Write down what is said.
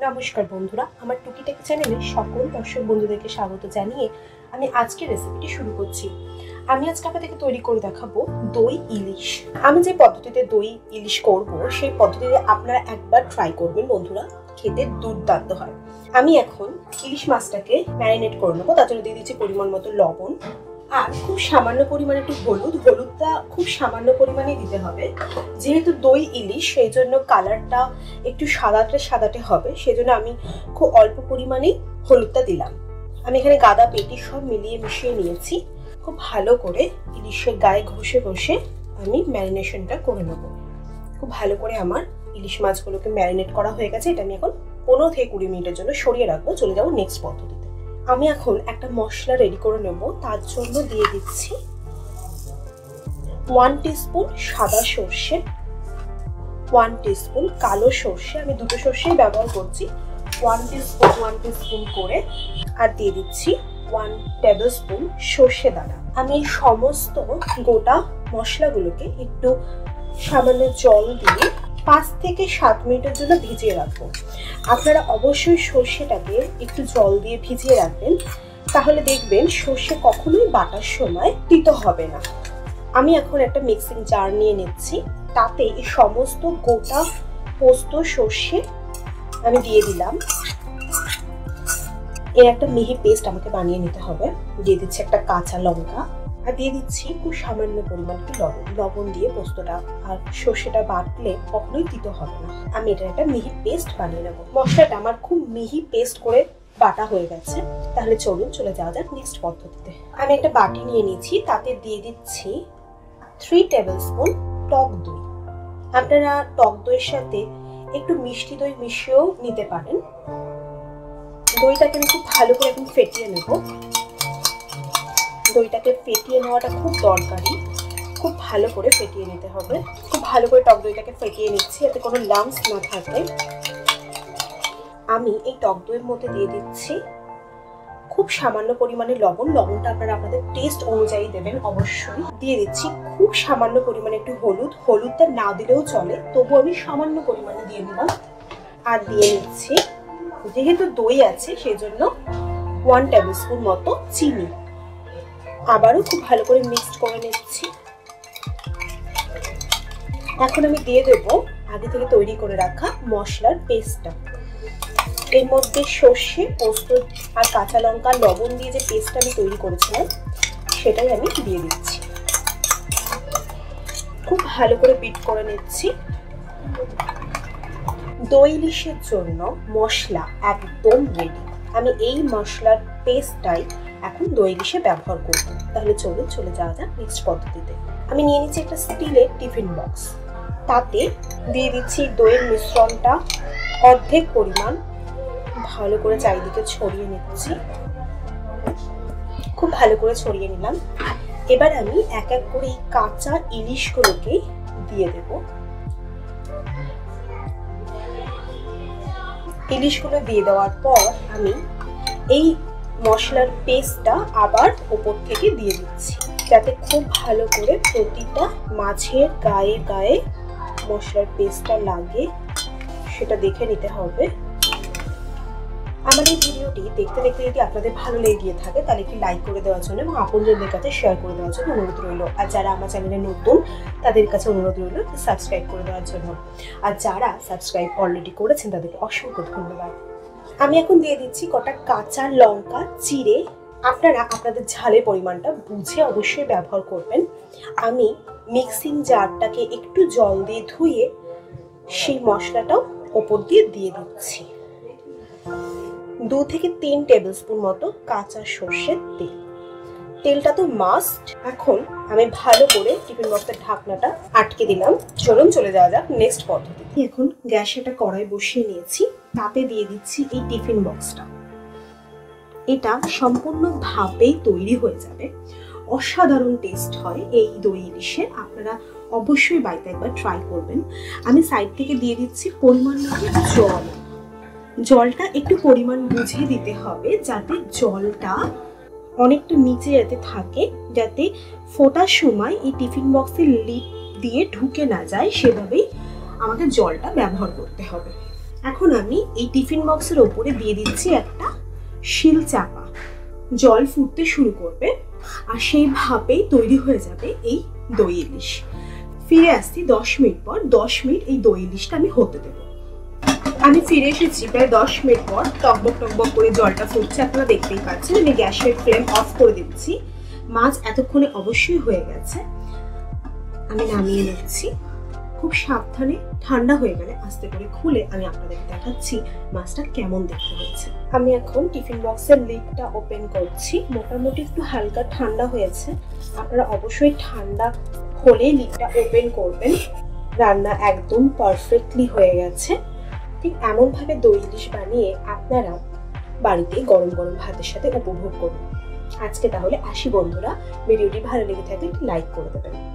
নমস্কার বন্ধুরা, আমার টুকিটাকি চ্যানেলে সকল দর্শক বন্ধুদেরকে স্বাগত জানিয়ে আমি আজকের রেসিপিটি শুরু করছি। আমি আজকে আপনাদেরকে তৈরি করে দেখাবো দই ইলিশ। আমি যে পদ্ধতিতে দই ইলিশ করব সেই পদ্ধতিতে আপনারা একবার ট্রাই করবেন বন্ধুরা, খেতে দুর্দান্ত হয়। আমি এখন ইলিশ মাছটাকে ম্যারিনেট করে নেবো। তার জন্য দিয়ে দিচ্ছি পরিমাণ মতো লবণ আর খুব সামান্য পরিমাণে একটু হলুদটা খুব সামান্য পরিমাণে দিতে হবে। যেহেতু দই ইলিশ সেই জন্য কালারটা একটু সাদাটে হবে, সেই জন্য আমি খুব অল্প পরিমাণেই হলুদটা দিলাম। আমি এখানে গাদা পেটি সব মিলিয়ে মিশিয়ে নিয়েছি। খুব ভালো করে ইলিশের গায়ে ঘষে ঘষে আমি ম্যারিনেশনটা করে নেব। খুব ভালো করে আমার ইলিশ মাছগুলোকে ম্যারিনেট করা হয়ে গেছে। এটা আমি এখন 15 থেকে 20 মিনিটের জন্য সরিয়ে রাখবো। চলে যাবো নেক্সট পদ্ধতিতে। আমি এখন একটা মশলা রেডি করে নেব। তার জন্য দিয়ে দিচ্ছি 1 টিস্পুন সাদা সর্ষে, 1 টিস্পুন কালো সর্ষে। আমি দুটো সর্ষেই ব্যবহার করছি। 1 টিস্পুন করে আর দিয়ে দিচ্ছি 1 টেবিল স্পুন সর্ষে দানা। আমি এই সমস্ত গোটা মশলাগুলোকে একটু সামান্য জল দিয়ে 5 থেকে 7 মিনিটের জন্য ভিজিয়ে রাখবো। আপনারা অবশ্যই সর্ষেটাকে একটু জল দিয়ে ভিজিয়ে রাখবেন, তাহলে দেখবেন সর্ষে কখনোই বাটার সময় তিতো হবে না। আমি এখন একটা মিক্সিং জার নিয়ে নিচ্ছি। তাতে এই সমস্ত গোটা পোস্ত সর্ষে আমি দিয়ে দিলাম। এর একটা মিহি পেস্ট আমাকে বানিয়ে নিতে হবে। দিয়ে দিচ্ছি একটা কাঁচা লঙ্কা আর দিয়ে দিচ্ছি খুব সামান্য পরিমাণ লবণ দিয়ে পোস্তটা আর সর্ষেটা বাটলে কখনোই তিতো হবে না। আমি এটা একটা মিহি পেস্ট বানিয়ে নেবো। মশলাটা আমার খুব মিহি পেস্ট করে বাটা হয়ে গেছে। তাহলে চলে যাওয়া যাক নেক্সট পদ্ধতিতে। আমি একটা বাটি নিয়ে নিয়েছি, তাতে দিয়ে দিচ্ছি 3 টেবিল স্পুন টক দই। আপনারা টক দইয়ের সাথে একটু মিষ্টি দই মিশিয়েও নিতে পারেন। দইটাকে আমি খুব ভালো করে এখন ফেটিয়ে নেব। দইটাকে ফেটিয়ে নেওয়াটা খুব দরকারি, খুব ভালো করে ফেটিয়ে নিতে হবে। খুব ভালো করে টক দইটাকে ফেটিয়ে নিচ্ছি যাতে কোনো লাম্পস না থাকে। আমি এই টক দইয়ের মধ্যে দিয়ে দিচ্ছি খুব সামান্য পরিমাণে লবণ। লবণটা আপনারা আপনাদের টেস্ট অনুযায়ী দেবেন অবশ্যই। দিয়ে দিচ্ছি খুব সামান্য পরিমাণে একটু হলুদটা না দিলেও চলে, তবু আমি সামান্য পরিমাণে দিয়ে দিলাম। আর দিয়ে নিচ্ছি, যেহেতু দই আছে সেই জন্য 1 টেবিল স্পুন মতো চিনি। আবারও খুব ভালো করে মিক্সড করে নিচ্ছি। এখন আমি দিয়ে দেব আগে থেকে তৈরি করে রাখা মশলার পেস্টটা। এর মধ্যে সর্ষে, পোস্ত আর কাঁচা লঙ্কা লবণ দিয়ে যে পেস্টটা আমি তৈরি করেছিলাম সেটাই আমি দিয়ে দিচ্ছি। খুব ভালো করে বিট করে নিচ্ছি। দই ইলিশের জন্য মশলা একদম রেডি। আমি এই মশলার পেস্টটাই এখন দই ইলিশে ব্যবহার করব। তাহলে চলে যাওয়া যাক নেক্সট পদ্ধতিতে। আমি নিয়ে নিচ্ছি একটা স্টিলের টিফিন বক্স। তাতে দিয়ে দিচ্ছি দইয়ের মিশ্রণটা অর্ধেক পরিমাণ। ভালো করে চারিদিকে ছড়িয়ে নিচ্ছি। খুব ভালো করে ছড়িয়ে নিলাম। এবার আমি এক এক করে এই কাঁচা ইলিশগুলোকে দিয়ে দেব। ইলিশগুলো দিয়ে দেওয়ার পর আমি এই মশলার পেস্টটা আবার উপর থেকে দিয়ে দিচ্ছি, যাতে খুব ভালো করে প্রতিটা মাছের গায়ে গায়ে মশলার পেস্টটা লাগে সেটা দেখে নিতে হবে। আমার এই ভিডিওটি দেখতে যদি আপনাদের ভালো লেগে থাকে তাহলে একটি লাইক করে দেওয়ার জন্য এবং আপনজনদের কাছে শেয়ার করে দেওয়ার জন্য অনুরোধ রইল। আর যারা আমার চ্যানেলে নতুন তাদের কাছে অনুরোধ রইল সাবস্ক্রাইব করে দেওয়ার জন্য। আর যারা সাবস্ক্রাইব অলরেডি করেছেন তাদেরকে অসংখ্য ধন্যবাদ। আমি এখন দিয়ে দিচ্ছি কটা কাঁচা লঙ্কা চিড়ে। আপনারা আপনাদের ঝালের পরিমাণটা বুঝে অবশ্যই ব্যবহার করবেন। আমি মিক্সিং জারটাকে একটু জল দিয়ে ধুয়ে সেই মশলাটাও ওপর দিয়ে দিচ্ছি। 2 থেকে 3 টেবিল স্পুন মতো কাঁচা সর্ষের তেল। তেলটা তো মাস্ট। এখন আমি ভালো করে টিফিন বক্সের ঢাকনাটা আটকে দিলাম। চলে যাওয়া যাক নেক্সট পদ্ধতিতে। এখন গ্যাসে একটা কড়াই বসিয়ে নিয়েছি, তাতে দিয়ে দিচ্ছি এই টিফিন বক্সটা। এটা সম্পূর্ণভাবেই তৈরি হয়ে যাবে। অসাধারণ টেস্ট হয় এই দই ইলিশে। আপনারা অবশ্যই বাড়িতে একবার ট্রাই করবেন। আমি সাইড থেকে দিয়ে দিচ্ছি পরিমাণ মতো জল। জলটা একটু পরিমাণ বুঝে দিতে হবে, যাতে জলটা অনেকটা নিচে যাতে থাকে, যাতে ফোটার সময় এই টিফিন বক্সের লিড দিয়ে ঢুকে না যায়, সেভাবেই আমাকে জলটা ব্যবহার করতে হবে। এখন আমি এই টিফিন বক্সের ওপরে দিয়ে দিচ্ছি একটা শিল চাপা। জল ফুটতে শুরু করবে আর সেইভাবেই তৈরি হয়ে যাবে এই দই ইলিশ। ফিরে আসছি 10 মিনিট পর। 10 মিনিট এই দই ইলিশটা আমি হতে দেবো। আমি ফিরে এসেছি প্রায় 10 মিনিট পর। টকবক টকবক করে জলটা ফুটছে, আপনারা দেখতেই পাচ্ছেন। আমি গ্যাসের ফ্লেম অফ করে দিচ্ছি। মাছ এতক্ষণে অবশ্যই হয়ে গেছে। আমি নামিয়ে নিচ্ছি। খুব সাবধানে ঠান্ডা হয়ে গেলে আস্তে করে খুলে আমি আপনাদেরকে দেখাচ্ছি মাছটা কেমন দেখতে হচ্ছে। আমি এখন টিফিন বক্সের লিডটা ওপেন করছি। মোটামুটি একটু হালকা ঠান্ডা হয়েছে। আপনারা অবশ্যই ঠান্ডা হলে লিডটা ওপেন করবেন। রান্না একদম পারফেক্টলি হয়ে গেছে। ঠিক এমনভাবে দই ইলিশ বানিয়ে আপনারা বাড়িতে গরম গরম ভাতের সাথে উপভোগ করুন। আজকে তাহলে আসি বন্ধুরা। ভিডিওটি ভালো লেগে থাকলে লাইক করে দেবেন।